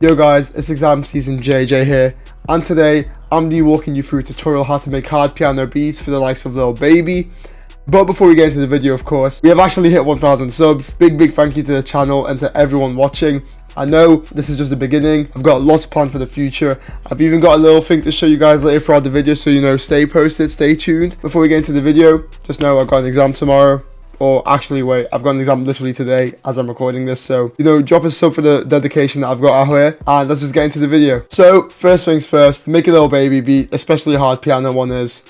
Yo guys, it's exam season JJ here, and today I'm going to be walking you through a tutorial how to make hard piano beats for the likes of Lil Baby. But before we get into the video, of course, we have actually hit 1,000 subs. Big thank you to the channel and to everyone watching. I know this is just the beginning. I've got lots planned for the future. I've even got a little thing to show you guys later throughout the video, so stay posted, stay tuned. Before we get into the video, just know I've got an exam tomorrow. Or actually, wait, I've got an exam literally today as I'm recording this. So, drop a sub for the dedication that I've got out here. And let's just get into the video. So, first things first, make a Lil Baby beat, especially a hard piano one is,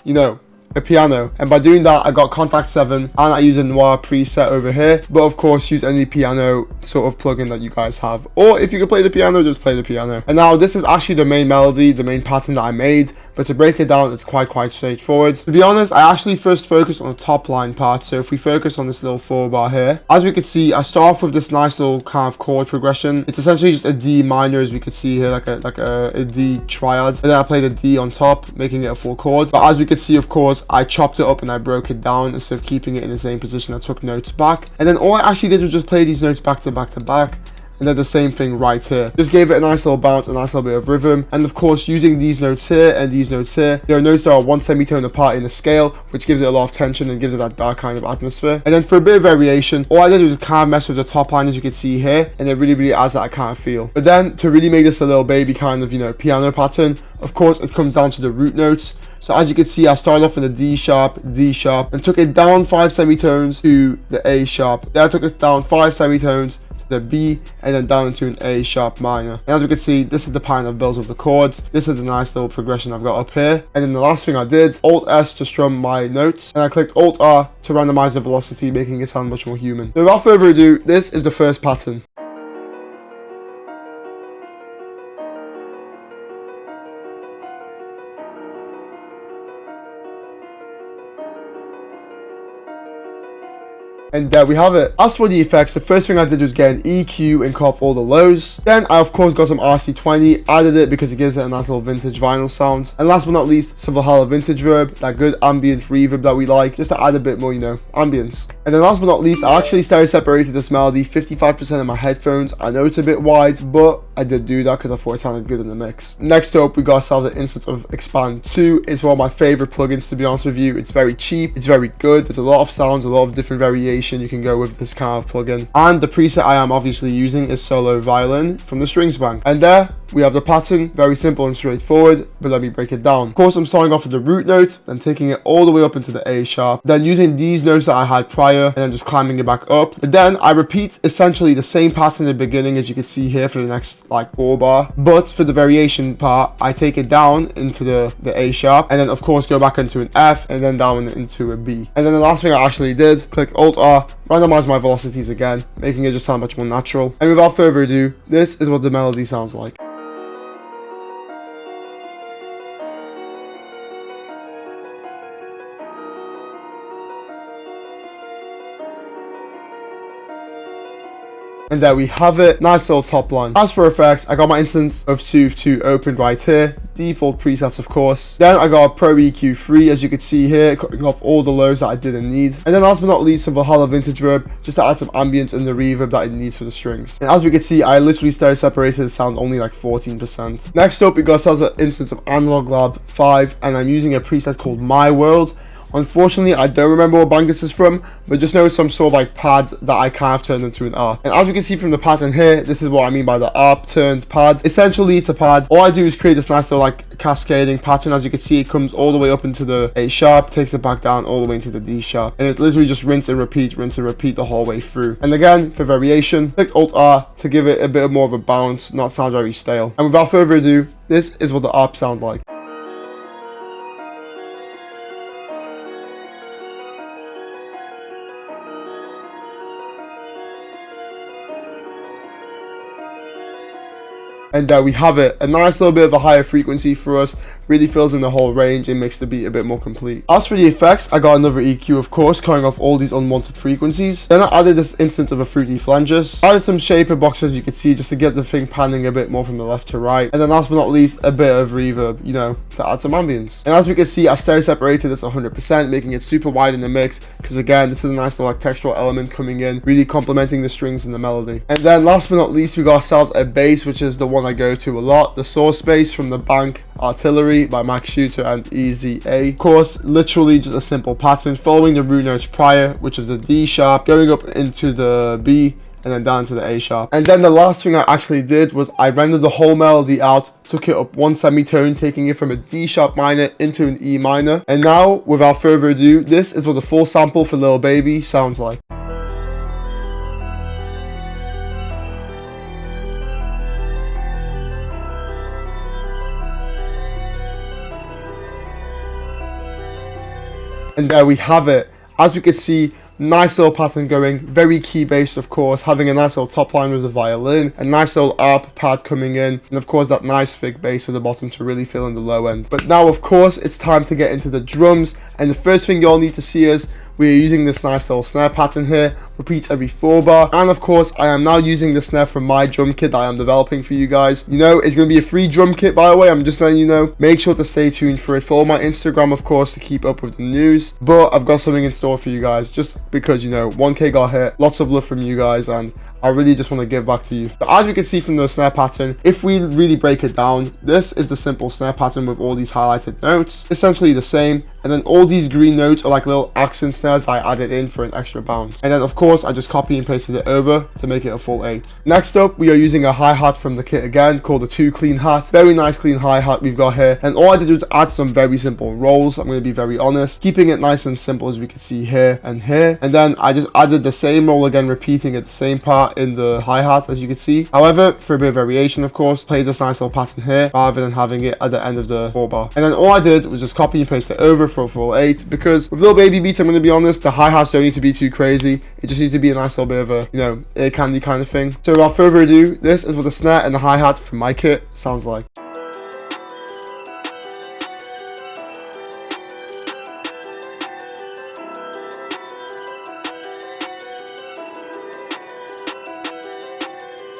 a piano. And by doing that, I got Kontakt 7 and I use a Noir preset over here. But of course, use any piano sort of plugin that you guys have. Or if you can play the piano, just play the piano. And now this is actually the main melody, the main pattern that I made. But to break it down, it's quite straightforward. To be honest, I actually first focus on the top line part. So if we focus on this little 4 bar here, as we can see, I start off with this nice little kind of chord progression. It's essentially just a D minor, as we can see here, like a D triad. And then I play the D on top, making it a full chord. But as we can see, of course, I chopped it up and I broke it down instead of keeping it in the same position. I took notes back, and then all I actually did was just play these notes back to back. And then the same thing right here. Just gave it a nice little bounce, a nice little bit of rhythm. And of course, using these notes here and these notes here, there are notes that are one semitone apart in the scale, which gives it a lot of tension and gives it that dark kind of atmosphere. And then for a bit of variation, all I did was kind of mess with the top line, as you can see here, and it really adds that kind of feel. But then to really make this a Lil Baby kind of, piano pattern, of course, it comes down to the root notes. So as you can see, I started off in the D sharp, and took it down 5 semitones to the A sharp. Then I took it down 5 semitones to the B, and then down into an A sharp minor. And as you can see, this is the pattern of builds of the chords. This is the nice little progression I've got up here. And then the last thing I did, Alt S to strum my notes, and I clicked Alt R to randomize the velocity, making it sound much more human. So without further ado, this is the first pattern. And there we have it. As for the effects, the first thing I did was get an EQ and cut off all the lows. Then I of course got some RC20, added it because it gives it a nice little vintage vinyl sound. And last but not least, some Valhalla vintage verb, that good ambient reverb that we like, just to add a bit more, ambience. And then last but not least, I actually stereo separated this melody 55% of my headphones. I know it's a bit wide, but I did do that because I thought it sounded good in the mix. Next up, we got ourselves an instance of Expand 2. It's one of my favorite plugins, to be honest with you. It's very cheap, it's very good. There's a lot of sounds, a lot of different variations you can go with this kind of plugin. And the preset I am obviously using is Solo Violin from the Strings Bank. And there we have the pattern, very simple and straightforward, but let me break it down. Of course, I'm starting off with the root note, then taking it all the way up into the A sharp, then using these notes that I had prior, and then just climbing it back up. But then I repeat essentially the same pattern in the beginning, as you can see here, for the next 4 bar. But for the variation part, I take it down into the A sharp, and then of course go back into an F, and then down into a B. And then the last thing I actually did, click Alt R, randomize my velocities again, making it just sound much more natural. And without further ado, this is what the melody sounds like. And there we have it, nice little top line. As for effects, I got my instance of Soothe 2 opened right here, default presets of course. Then I got a Pro EQ 3, as you can see here, cutting off all the lows that I didn't need. And then last but not least, some Valhalla vintage verb, just to add some ambience and the reverb that it needs for the strings. And as we can see, I literally stereo separated the sound only 14%. Next up, we got ourselves an instance of Analog Lab 5, and I'm using a preset called My World. Unfortunately, I don't remember what band this is from, but just know it's some sort of pad that I kind of turned into an ARP. And as you can see from the pattern here, this is what I mean by the ARP turns pad. Essentially, it's a pad. All I do is create this nice little cascading pattern. As you can see, it comes all the way up into the A sharp, takes it back down all the way into the D sharp. And it literally just rinse and repeat the whole way through. And again, for variation, click Alt R to give it a bit more of a bounce, not sound very stale. And without further ado, this is what the ARP sound like. And there we have it, a nice little bit of a higher frequency for us, really fills in the whole range and makes the beat a bit more complete. As for the effects, I got another EQ of course, cutting off all these unwanted frequencies. Then I added this instance of a Fruity Flanges, added some shaper boxes you could see just to get the thing panning a bit more from the left to right. And then last but not least, a bit of reverb, to add some ambience. And as we can see, I stereo separated this 100%, making it super wide in the mix, because again, this is a nice little textural element coming in, really complementing the strings and the melody. And then last but not least, we got ourselves a bass, which is the one one I go to a lot, The Source Space from the Bank Artillery by Max Shooter and Easy A. Of course, literally just a simple pattern following the root notes prior, which is the D sharp, going up into the B, and then down to the A sharp. And then the last thing I actually did was I rendered the whole melody out, took it up one semitone, taking it from a D sharp minor into an E minor. And now, without further ado, this is what the full sample for Lil Baby sounds like. And there we have it. As we can see, nice little pattern going, very key based of course, having a nice little top line with the violin, a nice little arp pad coming in, and of course that nice thick bass at the bottom to really fill in the low end. But now of course it's time to get into the drums, and the first thing you'll need to see is we are using this nice little snare pattern here, repeats every 4 bar, and of course I am now using the snare from my drum kit that I am developing for you guys. You know, it's going to be a free drum kit, by the way, I'm just letting you know. Make sure to stay tuned for it. Follow my Instagram of course to keep up with the news, but I've got something in store for you guys, just because, you know, 1K got hit, lots of love from you guys, and I really just want to give back to you. But as we can see from the snare pattern, if we really break it down, this is the simple snare pattern with all these highlighted notes, essentially the same, and then all these green notes are like little accent snares that I added in for an extra bounce. And then of course I just copy and pasted it over to make it a full 8. Next up, we are using a hi-hat from the kit again, called the 2 clean hat. Very nice clean hi-hat we've got here, and all I did was add some very simple rolls. I'm going to be very honest, keeping it nice and simple as we can see here and here, and then I just added the same roll again, repeating it the same part in the hi-hat as you can see. However, for a bit of variation of course, played this nice little pattern here rather than having it at the end of the 4 bar. And then all I did was just copy and paste it over for a full 8, because with Lil Baby beats, I'm going to be honest, the hi-hats don't need to be too crazy. It just needs to be a nice little bit of a, you know, ear candy kind of thing. So without further ado, this is what the snare and the hi-hat from my kit sounds like.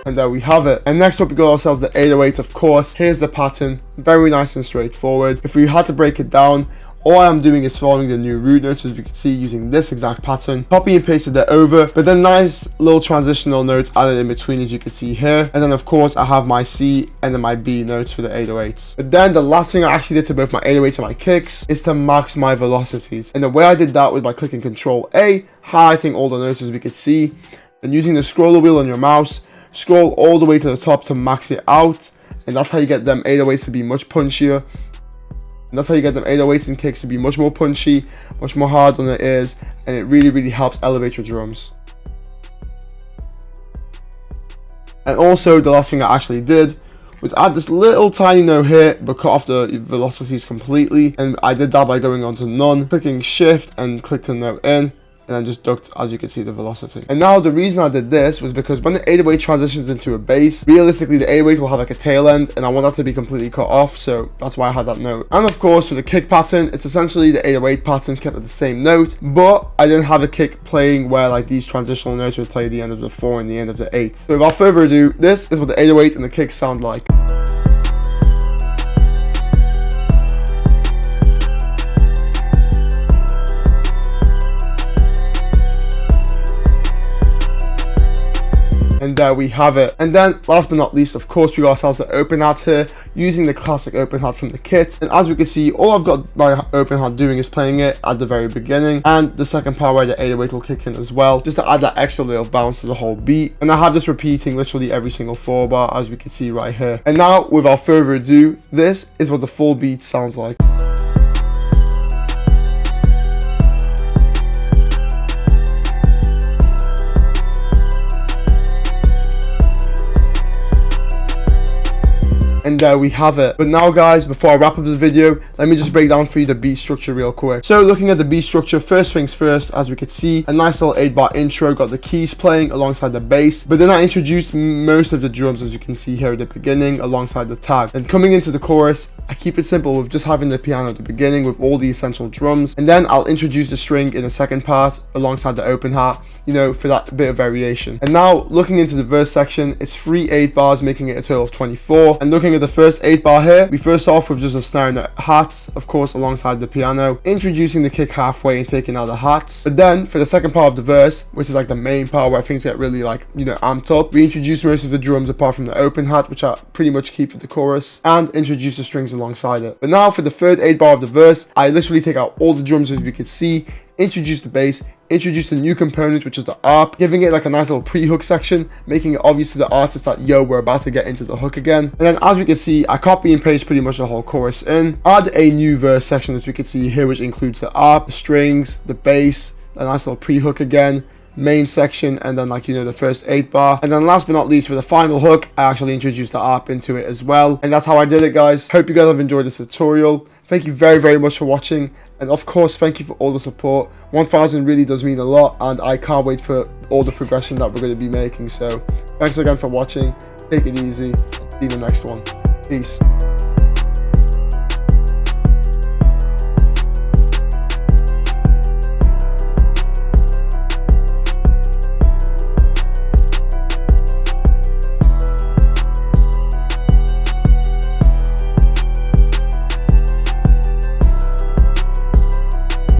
And there we have it. And next up we got ourselves the 808, of course. Here's the pattern, very nice and straightforward. If we had to break it down, all I am doing is following the new root notes, as you can see, using this exact pattern. Copy and pasted it over, but then nice little transitional notes added in between, as you can see here. And then of course I have my C and then my B notes for the 808s. But then the last thing I actually did to both my 808s and my kicks is to max my velocities. And the way I did that was by clicking Control A, highlighting all the notes as we could see, and using the scroller wheel on your mouse, scroll all the way to the top to max it out. And that's how you get them 808s to be much punchier. And that's how you get them 808s and kicks to be much more punchy, much more hard on the ears, and it really helps elevate your drums. And also the last thing I actually did was add this little tiny note here, but cut off the velocities completely. And I did that by going on to none, clicking shift and click the note in, and then just ducked, as you can see, the velocity. And now the reason I did this was because when the 808 transitions into a bass, realistically the 808 will have like a tail end, and I want that to be completely cut off, so that's why I had that note. And of course for the kick pattern, it's essentially the 808 pattern kept at the same note, but I didn't have a kick playing where like these transitional notes would play the end of the 4 and the end of the 8. So without further ado, this is what the 808 and the kicks sound like. And there we have it. And then last but not least, of course, we got ourselves the open hat here, using the classic open hat from the kit. And as we can see, all I've got my open hat doing is playing it at the very beginning, and the second part where the 808 will kick in as well, just to add that extra little bounce to the whole beat. And I have this repeating literally every single 4 bar, as we can see right here. And now, without further ado, this is what the full beat sounds like. And there we have it. But now guys, before I wrap up the video, let me just break down for you the beat structure real quick. So looking at the beat structure, first things first, as we could see, a nice little 8-bar intro, got the keys playing alongside the bass, but then I introduced most of the drums, as you can see here at the beginning, alongside the tag. And coming into the chorus, I keep it simple with just having the piano at the beginning with all the essential drums, and then I'll introduce the string in the second part alongside the open hat, you know, for that bit of variation. And now looking into the verse section, it's 3 8 bars, making it a total of 24, and looking at of the first 8 bar here, we first start off with just a snare and the hats, of course, alongside the piano, introducing the kick halfway and taking out the hats. But then for the second part of the verse, which is like the main part where things get really like, you know, amped up, we introduce most of the drums apart from the open hat, which I pretty much keep for the chorus, and introduce the strings alongside it. But now for the third 8 bar of the verse, I literally take out all the drums as we can see, introduce the bass, introduce the new component, which is the ARP, giving it like a nice little pre-hook section, making it obvious to the artist that, yo, we're about to get into the hook again. And then as we can see, I copy and paste pretty much the whole chorus in, add a new verse section as we can see here, which includes the ARP, the strings, the bass, a nice little pre-hook again, main section, and then like, you know, the first 8 bar. And then last but not least, for the final hook, I actually introduced the ARP into it as well. And that's how I did it, guys. Hope you guys have enjoyed this tutorial. Thank you very, very much for watching, and of course thank you for all the support. 1000 really does mean a lot, and I can't wait for all the progression that we're going to be making. So thanks again for watching. Take it easy. See you in the next one. Peace.